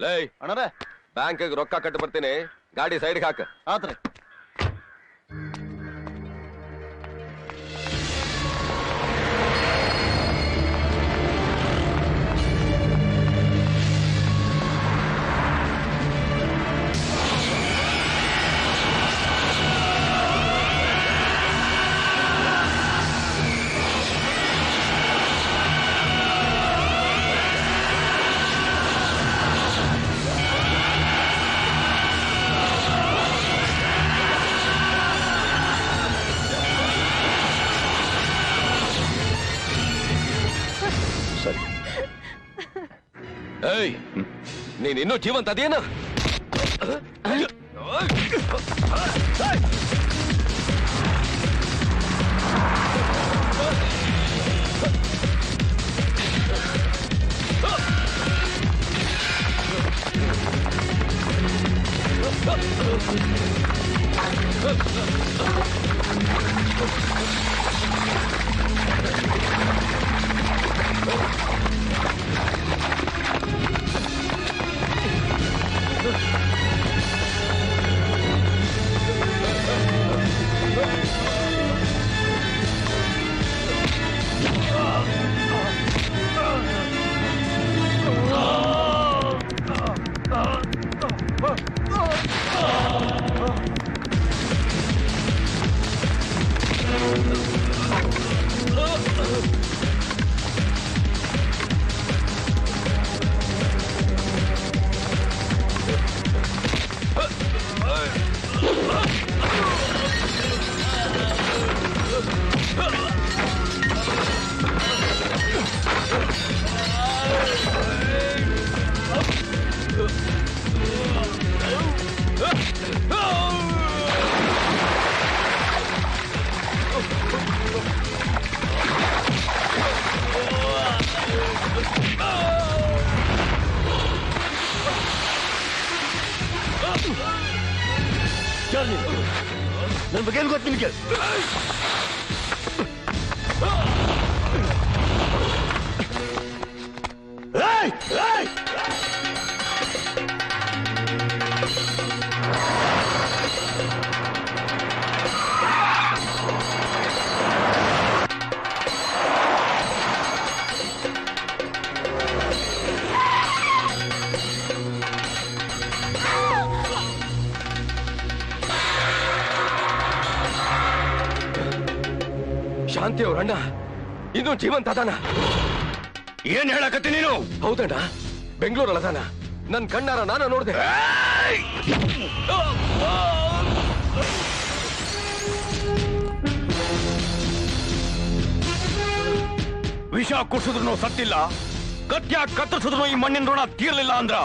ಲೈ ಅಣ್ಣರೇ ಬ್ಯಾಂಕ್ ರೊಕ್ಕ ಕಟ್ಟು ಬರ್ತೀನಿ, ಗಾಡಿ ಸೈಡ್ಗೆ ಹಾಕ. ಆತ್ರಿ. ಏಯ್, ನೀನ್ ಇನ್ನೂ ಜೀವಂತ ಅದೇನ? ನನ್ ಬಗ್ಗೆ ಗೊತ್ತು ನಿಮಗೆ? ಶಾಂತಿ ಅವ್ರಣ್ಣ ಇನ್ನೂ ಜೀವಂತ ಅದಾನ. ಏನ್ ಹೇಳಕತ್ತಿ ನೀನು? ಹೌದಣ್ಣ, ಬೆಂಗಳೂರಲ್ಲಿ ಅದಾನ. ನನ್ ಕಣ್ಣಾರ ನಾನ ನೋಡ್ದೆ. ವಿಷ ಕುಡಿಸಿದ್ರು ಸತ್ತಿಲ್ಲ, ಕತ್ಯ ಕತ್ತರಿಸಿದ್ರು ಈ ಮಣ್ಣಿನ ಋಣ ತೀರ್ಲಿಲ್ಲ ಅಂದ್ರ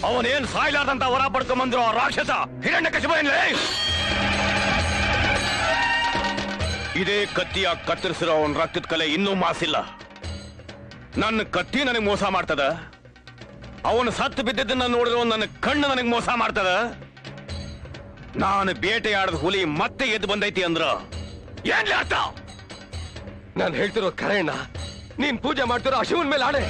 ಅವನೇನ್ ಸಾಯ್ಲಾರ್ದಂತ ವರ ಪಡ್ಕೊಂಬಂದ್ರು ಆ ರಾಕ್ಷಸ ಹಿರಣ್ಯಕಶಿಪ ಏನ್ಲೇ? ಇದೇ ಕತ್ತಿಯ ಕತ್ತರಿಸಿರೋ ಅವನ್ ರಕ್ತದ ಕಲೆ ಇನ್ನೂ ಮಾಸಿಲ್ಲ. ನನ್ನ ಕತ್ತಿ ನನಗೆ ಮೋಸ ಮಾಡ್ತದ, ಅವನು ಸತ್ತು ಬಿದ್ದದನ್ನ ನೋಡಿರೋ ನನ್ನ ಕಣ್ಣು ನನಗೆ ಮೋಸ ಮಾಡ್ತದ. ನಾನು ಬೇಟೆಯಾಡದ ಹುಲಿ ಮತ್ತೆ ಎದ್ದು ಬಂದೈತಿ ಅಂದ್ರ ಏನ್ಲೇ ಅರ್ಥ? ನಾನು ಹೇಳ್ತಿರೋ ಕರೆಯಣ್ಣ, ನೀನ್ ಪೂಜೆ ಮಾಡ್ತಿರೋ ಶಿವನ್ ಮೇಲೆ ಆಣೆ.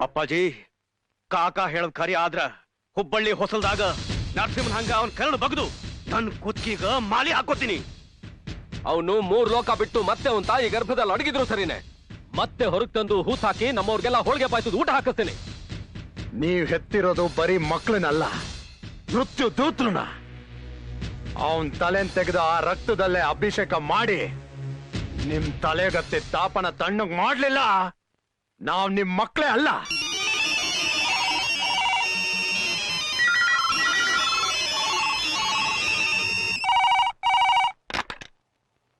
ಅಪ್ಪಾಜಿ, ಕಾಕ ಹೇಳದ್ ಖರಿ ಆದ್ರ ಹುಬ್ಬಳ್ಳಿ ಹೊಸಲ್ದಾಗ ನರಸಿಂಹನ್ ಹಂಗ ಅವನ್ ಕರಳು ಬಗ್ದು ನನ್ ಕುತ್ತಿಗೆ ಮಾಲಿ ಹಾಕೋತೀನಿ. ಅವನು 3 ಲೋಕ ಬಿಟ್ಟು ಮತ್ತೆ ಅವನ್ ತಾಯಿ ಗರ್ಭದಲ್ಲಿ ಅಡಗಿದ್ರು ಸರಿನೆ, ಮತ್ತೆ ಹೊರಗ್ ತಂದು ಹೂತ್ ಹಾಕಿ ನಮ್ಮವ್ರಿಗೆಲ್ಲ ಹೋಳಿಗೆ ಪಾಯ್ಸದ್ ಊಟ ಹಾಕಿಸ್ತೇನೆ. ನೀವ್ ಹೆತ್ತಿರೋದು ಬರೀ ಮಕ್ಳನ್ನಲ್ಲ, ಮೃತ್ಯು ದೂತ್ರನ. ಅವನ್ ತಲೆನ್ ತೆಗೆದು ಆ ರಕ್ತದಲ್ಲೇ ಅಭಿಷೇಕ ಮಾಡಿ ನಿಮ್ ತಲೆಗತ್ತೆ ತಾಪನ ತಣ್ಣಗ್ ಮಾಡ್ಲಿಲ್ಲ, ನಾವ್ ನಿಮ್ ಮಕ್ಳೇ ಅಲ್ಲ.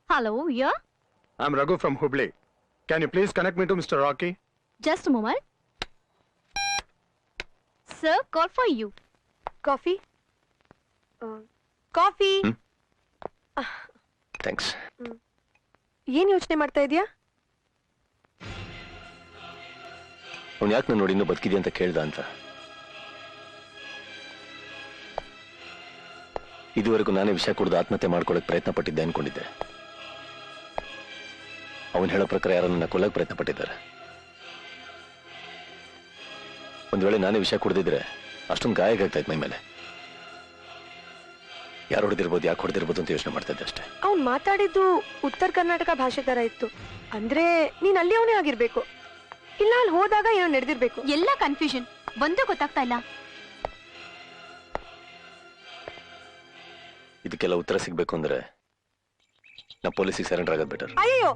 Hello, yeah? I'm Raghu from Hubli. Can you please connect me to Mr. Rocky? Just a moment. Sir, call for you. Coffee? Coffee? Thanks. ಏನ್ ಯೋಚನೆ ಮಾಡ್ತಾ ಇದೀಯಾ? ಅವ್ನು ಯಾಕೆ ನಾನು ನೋಡಿ ಇನ್ನೂ ಬದುಕಿದೆ ಅಂತ ಕೇಳ್ದ ಅಂತ. ಇದುವರೆಗೂ ನಾನೇ ವಿಷಯ ಕುಡಿದು ಆತ್ಮಹತ್ಯೆ ಮಾಡ್ಕೊಳ್ಳೋಕೆ ಪ್ರಯತ್ನ ಪಟ್ಟಿದ್ದೆ ಅನ್ಕೊಂಡಿದ್ದೆ. ಅವನು ಹೇಳೋ ಪ್ರಕಾರ ಯಾರು ನನ್ನ ಕೊಲ್ಲಕ್ಕೆ ಪ್ರಯತ್ನ ಪಟ್ಟಿದ್ದಾರೆ. ಒಂದ್ ವೇಳೆ ನಾನೇ ವಿಷಯ ಕುಡ್ದಿದ್ರೆ ಅಷ್ಟೊಂದು ಗಾಯ ಆಗ್ತಾ ಇತ್ತು ಮೈ ಮೇಲೆ. ಯಾರು ಹೊಡೆದಿರ್ಬೋದು, ಯಾಕೆ ಹೊಡೆದಿರ್ಬೋದು ಅಂತ ಯೋಚನೆ ಮಾಡ್ತಾ ಇದ್ದೆ ಅಷ್ಟೇ. ಅವ್ನ್ ಮಾತಾಡಿದ್ದು ಉತ್ತರ ಕರ್ನಾಟಕ ಭಾಷೆ ತರ ಇತ್ತು. ಅಂದ್ರೆ ನೀನ್ ಅಲ್ಲಿ ಅವನೇ ಆಗಿರ್ಬೇಕು, ಇಲ್ಲ ಅಲ್ಲಿ ಹೋದಾಗ ಏನೋ ನಡೆದಿರ್ಬೇಕು. ಎಲ್ಲ ಕನ್ಫ್ಯೂಷನ್, ಒಂದೂ ಗೊತ್ತಾಗ್ತಾ ಇಲ್ಲ. ಇದಕ್ಕೆಲ್ಲ ಉತ್ತರ ಸಿಗ್ಬೇಕು ಅಂದ್ರೆ ನಾ ಪೊಲೀಸಿಗೆ ಸರೆಂಡರ್ ಆಗೋದು ಬೆಟರ್. ಅಯ್ಯೋ,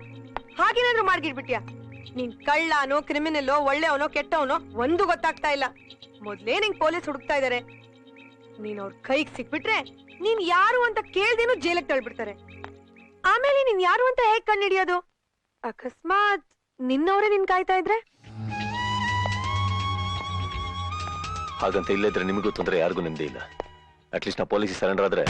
ಹಾಗೇನಾದ್ರೂ ಮಾಡ್ಗಿಡ್ಬಿಟ್ಯಾ? ನೀನ್ ಕಳ್ಳನೋ, ಕ್ರಿಮಿನಲ್ಲೋ, ಒಳ್ಳೆಯವನೋ, ಕೆಟ್ಟವನೋ ಒಂದು ಗೊತ್ತಾಗ್ತಾ ಇಲ್ಲ. ಮೊದ್ಲೇ ನಿಂಗ್ ಪೊಲೀಸ್ ಹುಡುಕ್ತಾ ಇದಾರೆ. ನೀನ್ ಅವ್ರ ಕೈಗೆ ಸಿಕ್ಬಿಟ್ರೆ ನೀನ್ ಯಾರು ಅಂತ ಕೇಳ್ದೇನು ಜೈಲಿಗೆ ತಳ್ಬಿಡ್ತಾರೆ. ಆಮೇಲೆ ನೀನ್ ಯಾರು ಅಂತ ಹೇಗ್ ಕಂಡಿಡಿಯೋದು? ಅಕಸ್ಮಾತ್ ನಿನ್ನವರೇ ನಿನ್ ಕಾಯ್ತಾ ಇದ್ರೆ? ಹಾಗಂತ ಇಲ್ಲದ್ರೆ ನಿಮಗೂ ತೊಂದರೆ, ಯಾರಿಗೂ ನೆಮ್ಮದಿ ಇಲ್ಲ. ಅಟ್ಲೀಸ್ಟ್ ನಾ ಪೊಲೀಸಿಗೆ ಸರೆಂಡರ್ ಆದ್ರೆ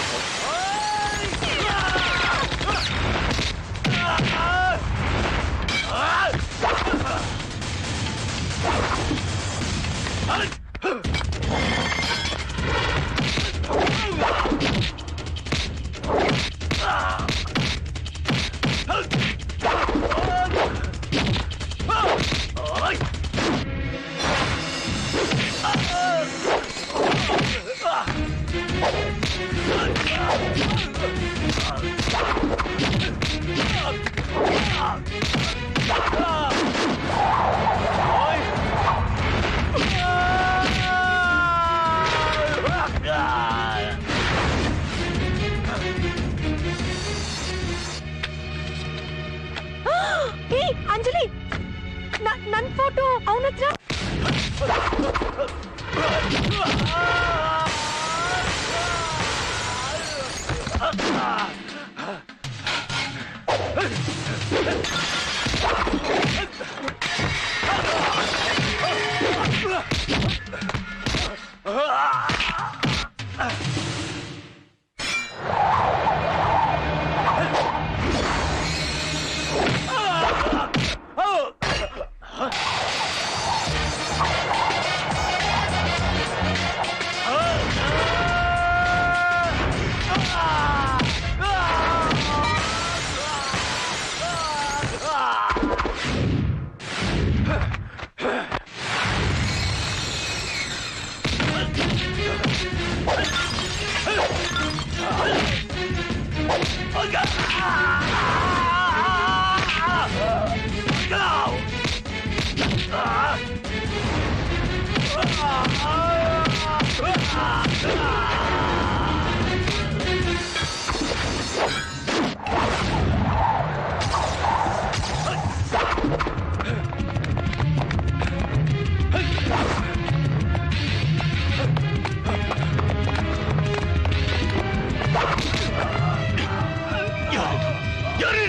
ಅಂಜಲಿ, ನನ್ ಫೋಟೋ ಅವನ ಹತ್ರ. ಯಾರು